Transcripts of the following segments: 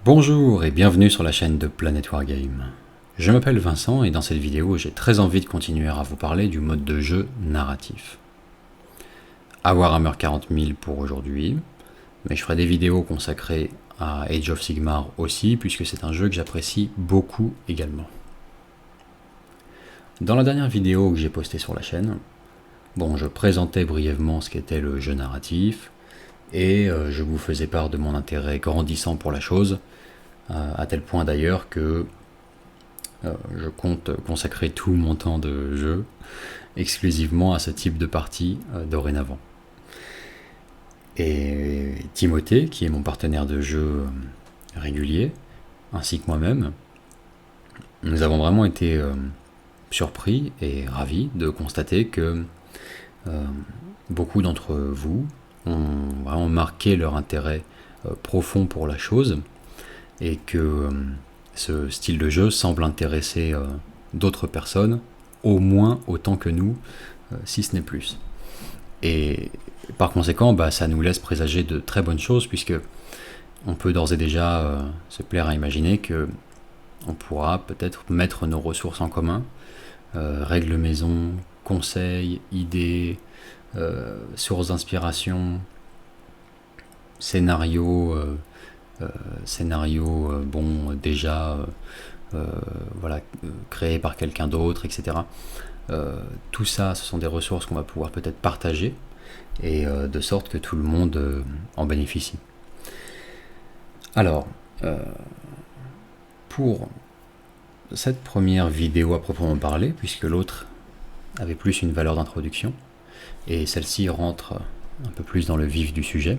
Bonjour et bienvenue sur la chaîne de Planet Wargame. Je m'appelle Vincent et dans cette vidéo j'ai très envie de continuer à vous parler du mode de jeu narratif. À Warhammer 40 000 pour aujourd'hui, mais je ferai des vidéos consacrées à Age of Sigmar aussi puisque c'est un jeu que j'apprécie beaucoup également. Dans la dernière vidéo que j'ai postée sur la chaîne, je présentais brièvement ce qu'était le jeu narratif et je vous faisais part de mon intérêt grandissant pour la chose, à tel point d'ailleurs que je compte consacrer tout mon temps de jeu exclusivement à ce type de partie dorénavant. Et Timothée, qui est mon partenaire de jeu régulier, ainsi que moi-même, nous avons vraiment été surpris et ravis de constater que beaucoup d'entre vous ont vraiment marqué leur intérêt profond pour la chose et que ce style de jeu semble intéresser d'autres personnes au moins autant que nous, si ce n'est plus. Et par conséquent, ça nous laisse présager de très bonnes choses puisque on peut d'ores et déjà se plaire à imaginer que on pourra peut-être mettre nos ressources en commun, règles maison, conseils, idées, sources d'inspiration, scénarios déjà créés par quelqu'un d'autre, etc. Tout ça, ce sont des ressources qu'on va pouvoir peut-être partager et de sorte que tout le monde en bénéficie. Alors, pour cette première vidéo à proprement parler, puisque l'autre avait plus une valeur d'introduction, et celle-ci rentre un peu plus dans le vif du sujet,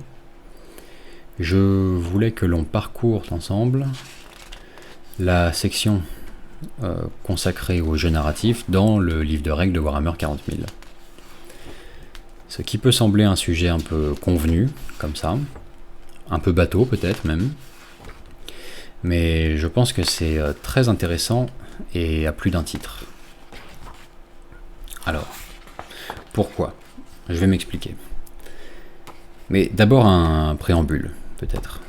je voulais que l'on parcourt ensemble la section consacrée au jeu narratif dans le livre de règles de Warhammer 40 000. Ce qui peut sembler un sujet un peu convenu, comme ça, un peu bateau peut-être même, mais je pense que c'est très intéressant et à plus d'un titre. Alors, pourquoi ? Je vais m'expliquer. Mais d'abord un préambule, peut-être,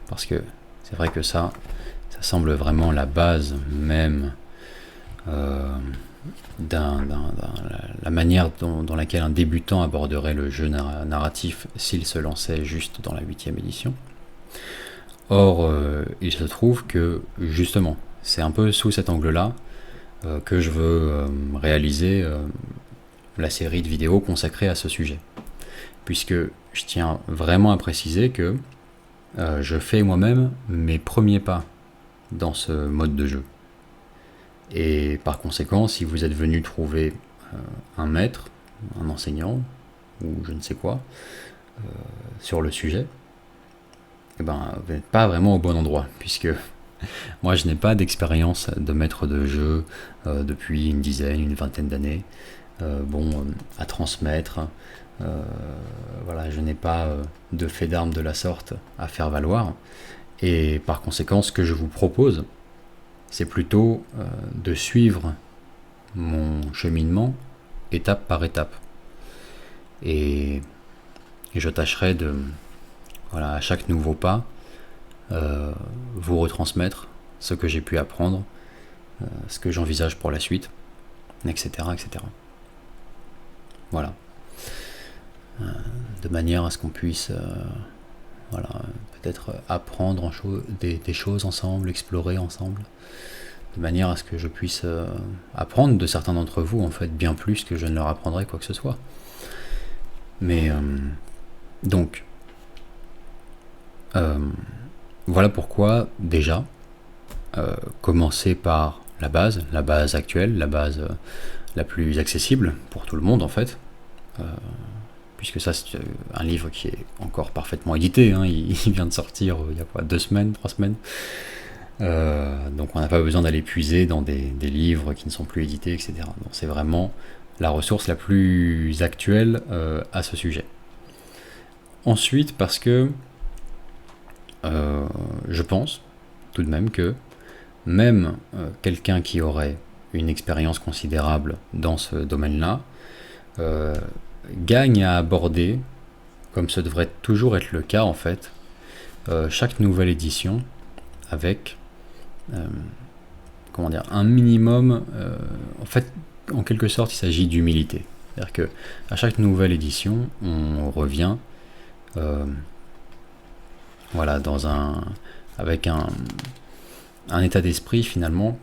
parce que c'est vrai que ça semble vraiment la base même la manière dans laquelle un débutant aborderait le jeu narratif s'il se lançait juste dans la 8e édition. Or, il se trouve que, justement, c'est un peu sous cet angle-là que je veux réaliser la série de vidéos consacrée à ce sujet. Puisque je tiens vraiment à préciser que je fais moi-même mes premiers pas dans ce mode de jeu. Et par conséquent, si vous êtes venu trouver un maître, un enseignant, ou je ne sais quoi, sur le sujet, vous n'êtes pas vraiment au bon endroit, puisque moi je n'ai pas d'expérience de maître de jeu depuis une dizaine, une vingtaine d'années, à transmettre. Je n'ai pas de fait d'armes de la sorte à faire valoir, et par conséquent ce que je vous propose c'est plutôt de suivre mon cheminement étape par étape, et je tâcherai de, à chaque nouveau pas, vous retransmettre ce que j'ai pu apprendre, ce que j'envisage pour la suite, etc. Voilà. De manière à ce qu'on puisse peut-être apprendre des choses ensemble, explorer ensemble, de manière à ce que je puisse apprendre de certains d'entre vous, en fait, bien plus que je ne leur apprendrai quoi que ce soit. Mais donc, voilà pourquoi déjà, commencer par la base actuelle, la base la plus accessible pour tout le monde en fait, puisque ça c'est un livre qui est encore parfaitement édité, il vient de sortir il y a 2 semaines, 3 semaines, donc on n'a pas besoin d'aller puiser dans des livres qui ne sont plus édités, etc. Donc c'est vraiment la ressource la plus actuelle à ce sujet. Ensuite, parce que je pense tout de même que même quelqu'un qui aurait une expérience considérable dans ce domaine-là gagne à aborder, comme ce devrait toujours être le cas en fait, chaque nouvelle édition avec un minimum. En fait, en quelque sorte, il s'agit d'humilité. C'est-à-dire que à chaque nouvelle édition, on revient avec un état d'esprit finalement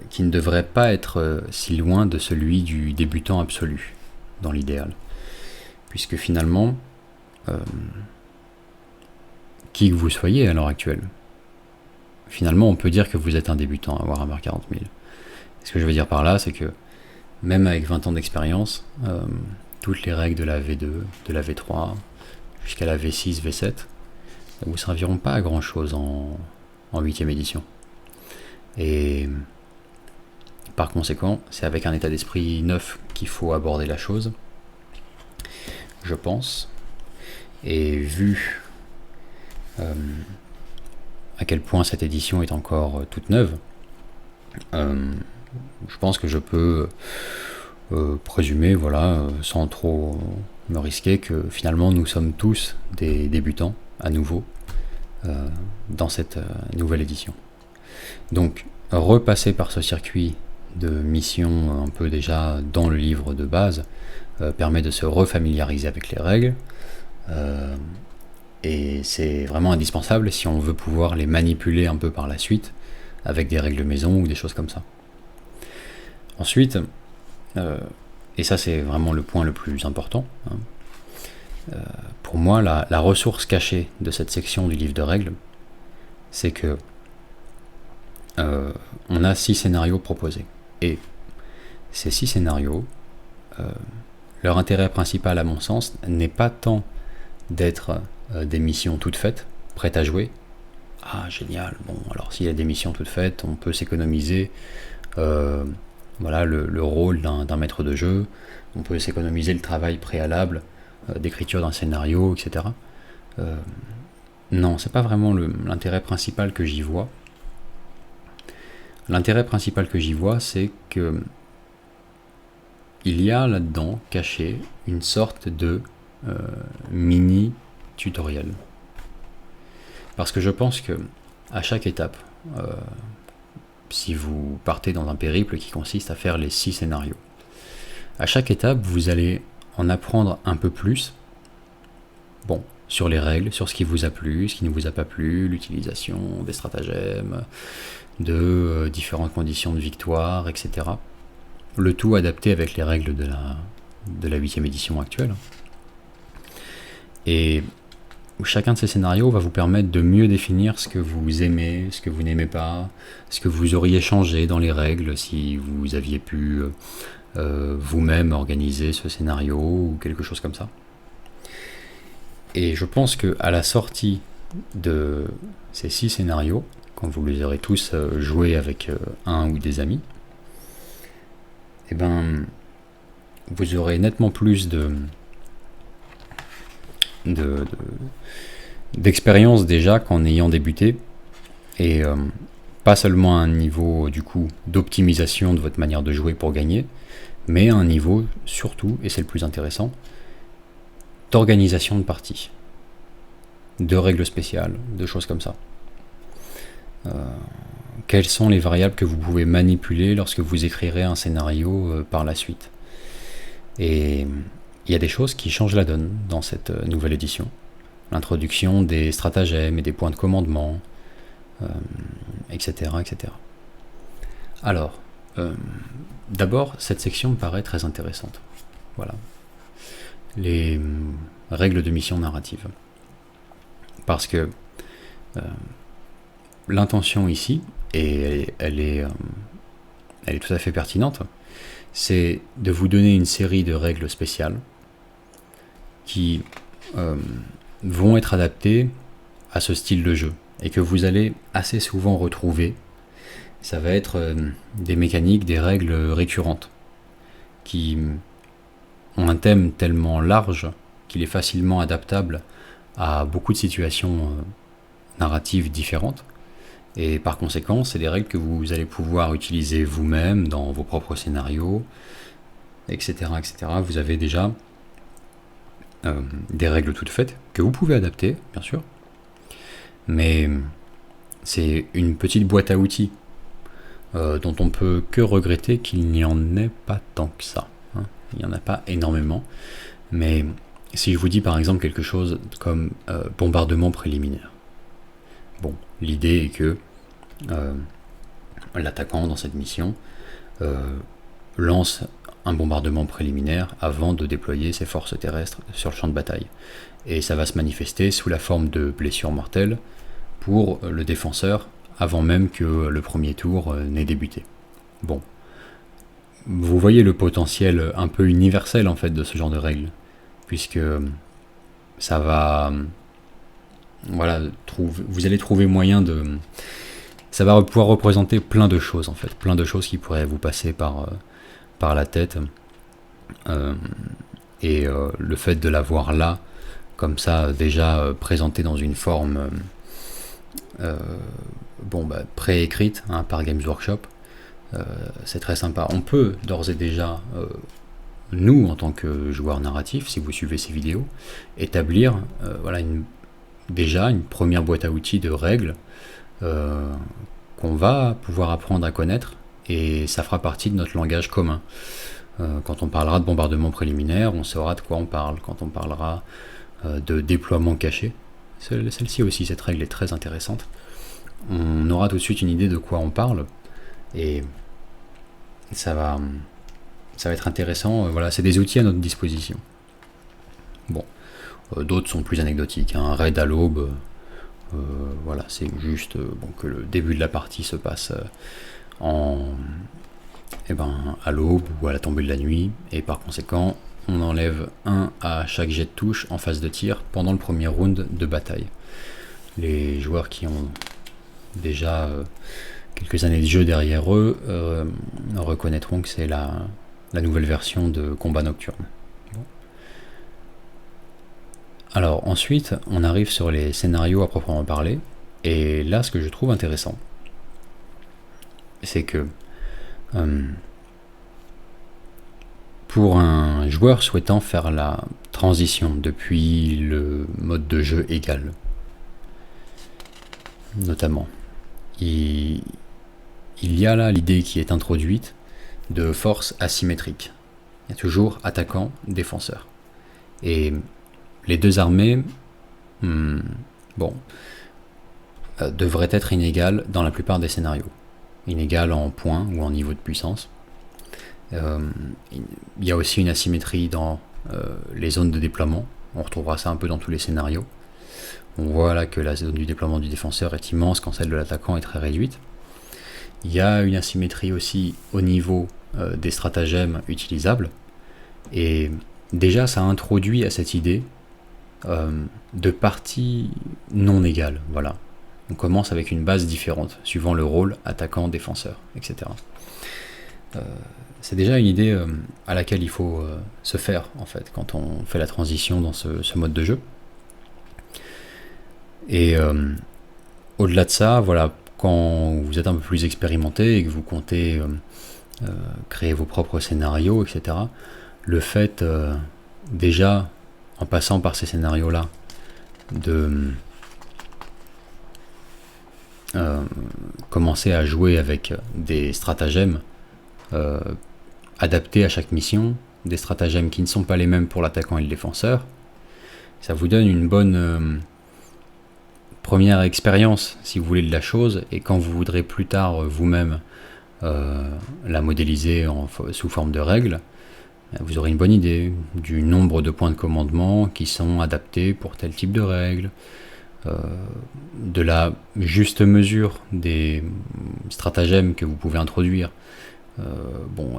qui ne devrait pas être si loin de celui du débutant absolu, dans l'idéal. Puisque finalement, qui que vous soyez à l'heure actuelle, finalement on peut dire que vous êtes un débutant à Warhammer 40 000. Ce que je veux dire par là, c'est que même avec 20 ans d'expérience, toutes les règles de la V2, de la V3, jusqu'à la V6, V7, ne vous serviront pas à grand chose en 8ème édition. Et par conséquent, c'est avec un état d'esprit neuf qu'il faut aborder la chose, je pense. Et vu à quel point cette édition est encore toute neuve, je pense que je peux présumer, sans trop me risquer, que finalement nous sommes tous des débutants à nouveau dans cette nouvelle édition. Donc repasser par ce circuit de mission un peu déjà dans le livre de base permet de se refamiliariser avec les règles, et c'est vraiment indispensable si on veut pouvoir les manipuler un peu par la suite avec des règles maison ou des choses comme ça. Ensuite, et ça c'est vraiment le point le plus important, pour moi la ressource cachée de cette section du livre de règles, c'est que on a 6 scénarios proposés. Et ces 6 scénarios, leur intérêt principal à mon sens n'est pas tant d'être des missions toutes faites, prêtes à jouer. Ah génial, bon alors s'il y a des missions toutes faites, on peut s'économiser le rôle d'un maître de jeu, on peut s'économiser le travail préalable d'écriture d'un scénario, etc. Non, c'est pas vraiment l'intérêt principal que j'y vois. L'intérêt principal que j'y vois, c'est que il y a là-dedans caché une sorte de mini tutoriel. Parce que je pense que à chaque étape, si vous partez dans un périple qui consiste à faire les 6 scénarios, à chaque étape, vous allez en apprendre un peu plus, sur les règles, sur ce qui vous a plu, ce qui ne vous a pas plu, l'utilisation des stratagèmes, de différentes conditions de victoire, etc. Le tout adapté avec les règles de la 8ème édition actuelle. Et chacun de ces scénarios va vous permettre de mieux définir ce que vous aimez, ce que vous n'aimez pas, ce que vous auriez changé dans les règles si vous aviez pu vous-même organiser ce scénario ou quelque chose comme ça. Et je pense qu'à la sortie de ces 6 scénarios, quand vous les aurez tous joués avec un ou des amis, vous aurez nettement plus d'expérience déjà qu'en ayant débuté, et pas seulement à un niveau du coup d'optimisation de votre manière de jouer pour gagner, mais à un niveau surtout, et c'est le plus intéressant, d'organisation de parties, de règles spéciales, de choses comme ça. Quelles sont les variables que vous pouvez manipuler lorsque vous écrirez un scénario par la suite. Et il y a des choses qui changent la donne dans cette nouvelle édition. L'introduction des stratagèmes et des points de commandement, etc., etc. Alors, d'abord, cette section me paraît très intéressante. Voilà. Les règles de mission narrative. Parce que l'intention ici, et elle est tout à fait pertinente, c'est de vous donner une série de règles spéciales qui vont être adaptées à ce style de jeu et que vous allez assez souvent retrouver. Ça va être des mécaniques, des règles récurrentes qui ont un thème tellement large qu'il est facilement adaptable à beaucoup de situations narratives différentes. Et par conséquent, c'est des règles que vous allez pouvoir utiliser vous-même dans vos propres scénarios, etc., etc. Vous avez déjà des règles toutes faites que vous pouvez adapter, bien sûr, mais C'est une petite boîte à outils dont on peut que regretter qu'il n'y en ait pas tant que ça. Hein. Il n'y en a pas énormément. Mais si je vous dis par exemple quelque chose comme bombardement préliminaire. Bon, l'idée est que l'attaquant dans cette mission lance un bombardement préliminaire avant de déployer ses forces terrestres sur le champ de bataille. Et ça va se manifester sous la forme de blessures mortelles pour le défenseur avant même que le premier tour n'ait débuté. Bon. Vous voyez le potentiel un peu universel en fait de ce genre de règles, puisque ça va... Voilà, vous allez trouver moyen de... Ça va pouvoir représenter plein de choses en fait, plein de choses qui pourraient vous passer par la tête. Le fait de l'avoir là, comme ça, déjà présenté dans une forme préécrite par Games Workshop, c'est très sympa. On peut d'ores et déjà, nous en tant que joueurs narratifs, si vous suivez ces vidéos, établir déjà une première boîte à outils de règles qu'on va pouvoir apprendre à connaître, et ça fera partie de notre langage commun. Quand on parlera de bombardement préliminaire, on saura de quoi on parle. Quand on parlera de déploiement caché, celle-ci aussi, cette règle est très intéressante. On aura tout de suite une idée de quoi on parle, et ça va être intéressant. Voilà, c'est des outils à notre disposition. Bon, d'autres sont plus anecdotiques. Un raid à l'aube, voilà, c'est juste que le début de la partie se passe à l'aube ou à la tombée de la nuit, et par conséquent on enlève 1 à chaque jet de touche en phase de tir pendant le premier round de bataille. Les joueurs qui ont déjà quelques années de jeu derrière eux reconnaîtront que c'est la nouvelle version de Combat Nocturne. Bon. Alors ensuite on arrive sur les scénarios à proprement parler, et là ce que je trouve intéressant, c'est que pour un joueur souhaitant faire la transition depuis le mode de jeu égal, notamment, il y a là l'idée qui est introduite de force asymétrique. Il y a toujours attaquant, défenseur. Et les deux armées devraient être inégales dans la plupart des scénarios. Inégales en points ou en niveau de puissance. Il y a aussi une asymétrie dans les zones de déploiement. On retrouvera ça un peu dans tous les scénarios. On voit là que la zone du déploiement du défenseur est immense quand celle de l'attaquant est très réduite. Il y a une asymétrie aussi au niveau des stratagèmes utilisables. Et déjà, ça introduit à cette idée de parties non égales. Voilà. On commence avec une base différente, suivant le rôle attaquant, défenseur, etc. C'est déjà une idée à laquelle il faut se faire, en fait, quand on fait la transition dans ce mode de jeu. Et au-delà de ça, voilà, quand vous êtes un peu plus expérimenté et que vous comptez créer vos propres scénarios, etc., le fait, déjà, en passant par ces scénarios-là, de commencer à jouer avec des stratagèmes adaptés à chaque mission, des stratagèmes qui ne sont pas les mêmes pour l'attaquant et le défenseur, ça vous donne une bonne première expérience, si vous voulez, de la chose, et quand vous voudrez plus tard vous-même la modéliser sous forme de règles, vous aurez une bonne idée du nombre de points de commandement qui sont adaptés pour tel type de règles, de la juste mesure des stratagèmes que vous pouvez introduire.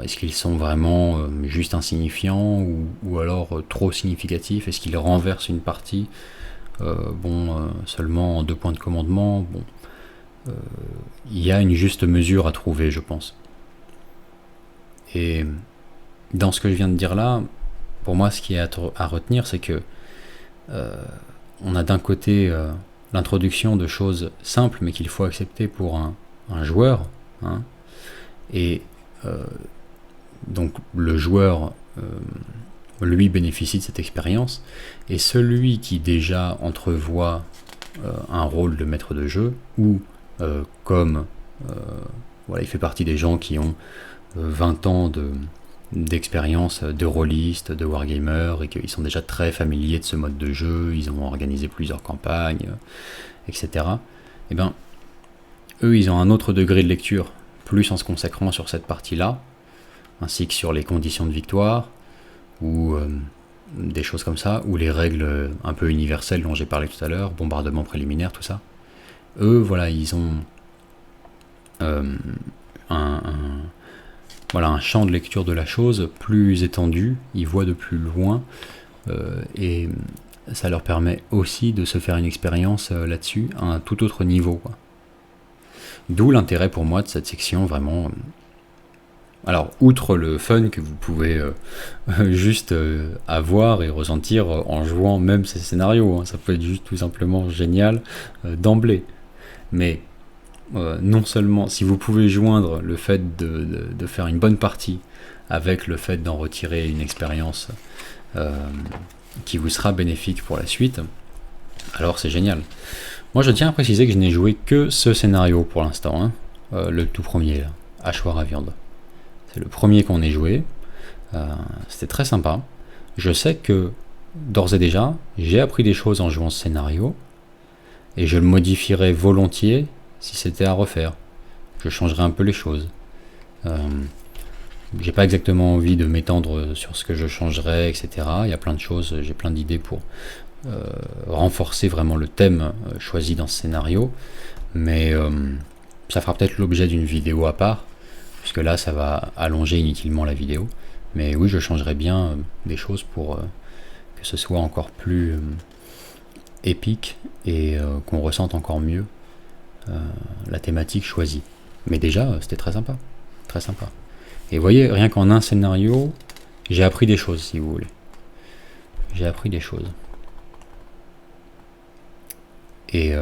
Est-ce qu'ils sont vraiment juste insignifiants ou alors trop significatifs? Est-ce qu'ils renversent une partie seulement en 2 points de commandement? Il y a une juste mesure à trouver, je pense. Et dans ce que je viens de dire là, pour moi, ce qui est à retenir, c'est que on a d'un côté l'introduction de choses simples, mais qu'il faut accepter pour un joueur, hein, et donc le joueur, lui, bénéficie de cette expérience, et celui qui déjà entrevoit un rôle de maître de jeu, ou comme voilà, il fait partie des gens qui ont 20 ans d'expérience de rôliste, de wargamer, et qu'ils sont déjà très familiers de ce mode de jeu, ils ont organisé plusieurs campagnes, etc. Et ben, eux, ils ont un autre degré de lecture, plus en se consacrant sur cette partie-là, ainsi que sur les conditions de victoire, ou des choses comme ça, ou les règles un peu universelles dont j'ai parlé tout à l'heure, bombardement préliminaire, tout ça. Eux, voilà, ils ont un champ de lecture de la chose plus étendu, ils voient de plus loin, et ça leur permet aussi de se faire une expérience là-dessus à un tout autre niveau, quoi. D'où l'intérêt pour moi de cette section, vraiment. Alors, outre le fun que vous pouvez juste avoir et ressentir en jouant même ces scénarios, hein, ça peut être juste tout simplement génial d'emblée. Mais non seulement, si vous pouvez joindre le fait de faire une bonne partie avec le fait d'en retirer une expérience qui vous sera bénéfique pour la suite, alors c'est génial. Moi je tiens à préciser que je n'ai joué que ce scénario pour l'instant, hein, le tout premier, là, hachoir à viande. C'est le premier qu'on ait joué, c'était très sympa. Je sais que d'ores et déjà, j'ai appris des choses en jouant ce scénario, et je le modifierais volontiers si c'était à refaire. Je changerais un peu les choses. J'ai pas exactement envie de m'étendre sur ce que je changerais, etc. Il y a plein de choses, j'ai plein d'idées pour renforcer vraiment le thème choisi dans ce scénario, mais ça fera peut-être l'objet d'une vidéo à part, puisque là ça va allonger inutilement la vidéo. Mais oui, je changerais bien des choses pour que ce soit encore plus épique et qu'on ressente encore mieux la thématique choisie. Mais déjà, c'était très sympa. Très sympa. Et vous voyez, rien qu'en un scénario, j'ai appris des choses, si vous voulez. J'ai appris des choses. Et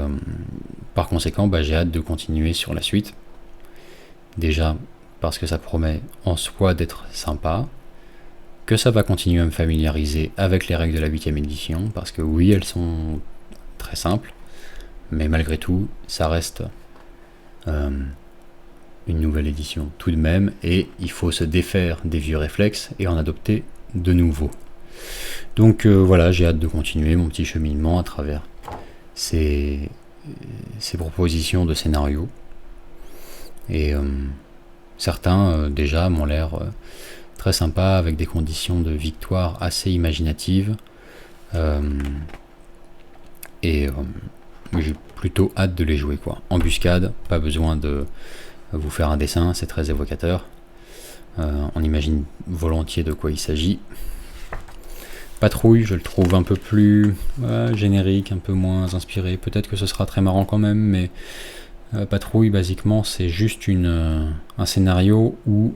par conséquent, j'ai hâte de continuer sur la suite. Déjà, parce que ça promet en soi d'être sympa, que ça va continuer à me familiariser avec les règles de la 8ème édition, parce que oui, elles sont très simples, mais malgré tout, ça reste une nouvelle édition tout de même, et il faut se défaire des vieux réflexes et en adopter de nouveaux. Donc voilà, j'ai hâte de continuer mon petit cheminement à travers ces propositions de scénarios. Et certains déjà m'ont l'air très sympas, avec des conditions de victoire assez imaginatives. Et j'ai plutôt hâte de les jouer, quoi. Embuscade, pas besoin de vous faire un dessin, c'est très évocateur. On imagine volontiers de quoi il s'agit. Patrouille, je le trouve un peu plus générique, un peu moins inspiré. Peut-être que ce sera très marrant quand même, mais Patrouille, basiquement, c'est juste un scénario où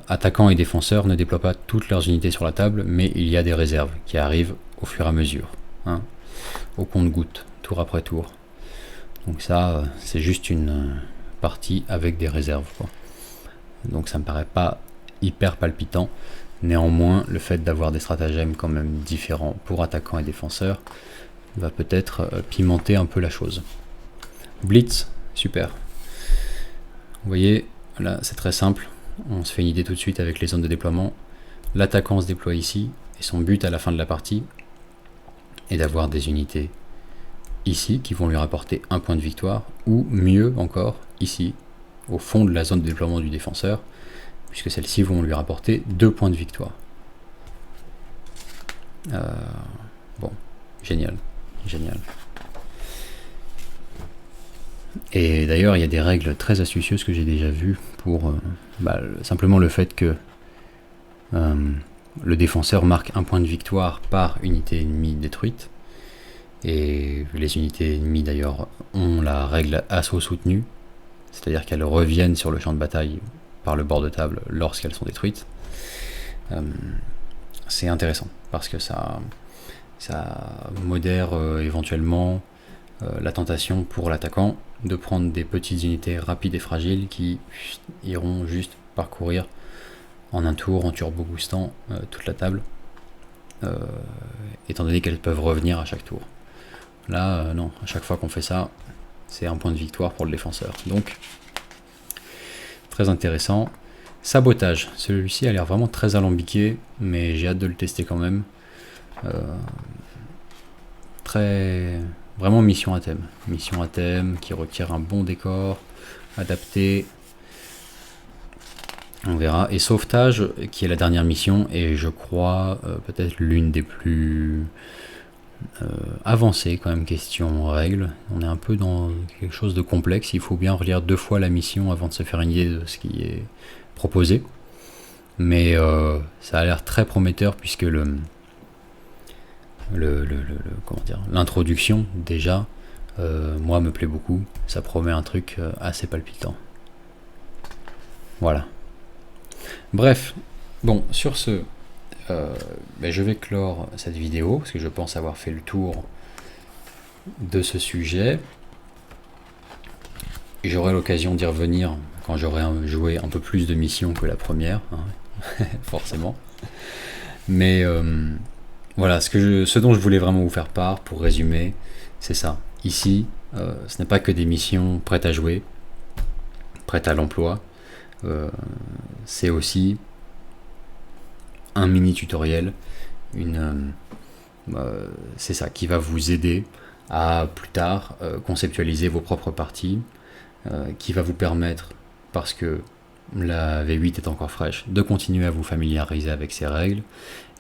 attaquants et défenseurs ne déploient pas toutes leurs unités sur la table, mais il y a des réserves qui arrivent au fur et à mesure, hein, au compte-gouttes, tour après tour. Donc ça, c'est juste une partie avec des réserves, quoi. Donc ça me paraît pas hyper palpitant. Néanmoins, le fait d'avoir des stratagèmes quand même différents pour attaquants et défenseurs va peut-être pimenter un peu la chose. Blitz, super. Vous voyez, là c'est très simple. On se fait une idée tout de suite avec les zones de déploiement. L'attaquant se déploie ici, et son but à la fin de la partie est d'avoir des unités ici qui vont lui rapporter un point de victoire, ou mieux encore, ici, au fond de la zone de déploiement du défenseur, puisque celles-ci vont lui rapporter 2 points de victoire. Bon, génial, génial. Et d'ailleurs, il y a des règles très astucieuses que j'ai déjà vues pour simplement le fait que le défenseur marque un point de victoire par unité ennemie détruite. Et les unités ennemies d'ailleurs ont la règle assaut soutenu, c'est-à-dire qu'elles reviennent sur le champ de bataille par le bord de table lorsqu'elles sont détruites. C'est intéressant parce que ça modère éventuellement la tentation pour l'attaquant de prendre des petites unités rapides et fragiles qui iront juste parcourir en un tour, en turbo boostant toute la table, étant donné qu'elles peuvent revenir à chaque tour. Là, non, à chaque fois qu'on fait ça, c'est un point de victoire pour le défenseur. Donc, très intéressant. Sabotage, celui-ci a l'air vraiment très alambiqué, mais j'ai hâte de le tester quand même. Vraiment mission à thème qui requiert un bon décor, adapté. On verra. Et sauvetage, qui est la dernière mission, et je crois peut-être l'une des plus avancées quand même, question règles. On est un peu dans quelque chose de complexe, il faut bien relire 2 fois la mission avant de se faire une idée de ce qui est proposé. Mais ça a l'air très prometteur puisque l'introduction déjà, moi me plaît beaucoup, ça promet un truc assez palpitant. Voilà. Bref, bon, sur ce, je vais clore cette vidéo parce que je pense avoir fait le tour de ce sujet. J'aurai l'occasion d'y revenir quand j'aurai joué un peu plus de missions que la première, hein, forcément. Mais voilà, ce dont je voulais vraiment vous faire part, pour résumer, c'est ça. Ici, ce n'est pas que des missions prêtes à jouer, prêtes à l'emploi. C'est aussi un mini tutoriel, c'est ça, qui va vous aider à plus tard conceptualiser vos propres parties, qui va vous permettre, parce que la V8 est encore fraîche, de continuer à vous familiariser avec ces règles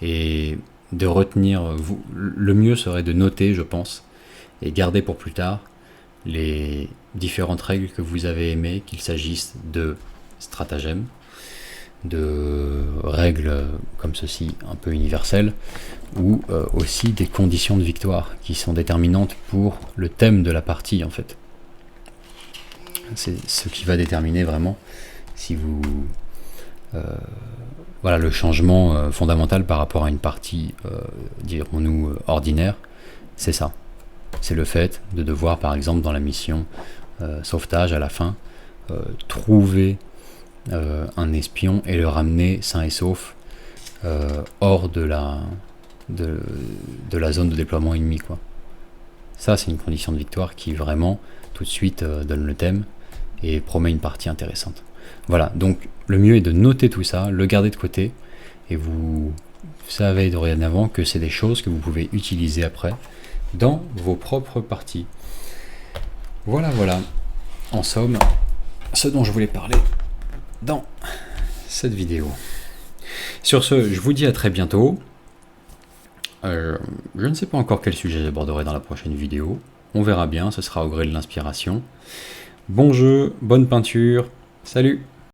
et de retenir, le mieux serait de noter, je pense, et garder pour plus tard les différentes règles que vous avez aimées, qu'il s'agisse de stratagèmes, de règles comme ceci un peu universelles, ou aussi des conditions de victoire qui sont déterminantes pour le thème de la partie en fait. C'est ce qui va déterminer vraiment si vous voilà le changement fondamental par rapport à une partie dirons-nous ordinaire, c'est ça. C'est le fait de devoir par exemple dans la mission sauvetage à la fin trouver un espion et le ramener sain et sauf hors de la zone de déploiement ennemi, quoi. Ça c'est une condition de victoire qui vraiment tout de suite donne le thème et promet une partie intéressante. Voilà, donc le mieux est de noter tout ça, le garder de côté, et vous savez dorénavant que c'est des choses que vous pouvez utiliser après dans vos propres parties. Voilà, en somme, ce dont je voulais parler dans cette vidéo. Sur ce, je vous dis à très bientôt. Je ne sais pas encore quel sujet j'aborderai dans la prochaine vidéo. On verra bien, ce sera au gré de l'inspiration. Bon jeu, bonne peinture, salut!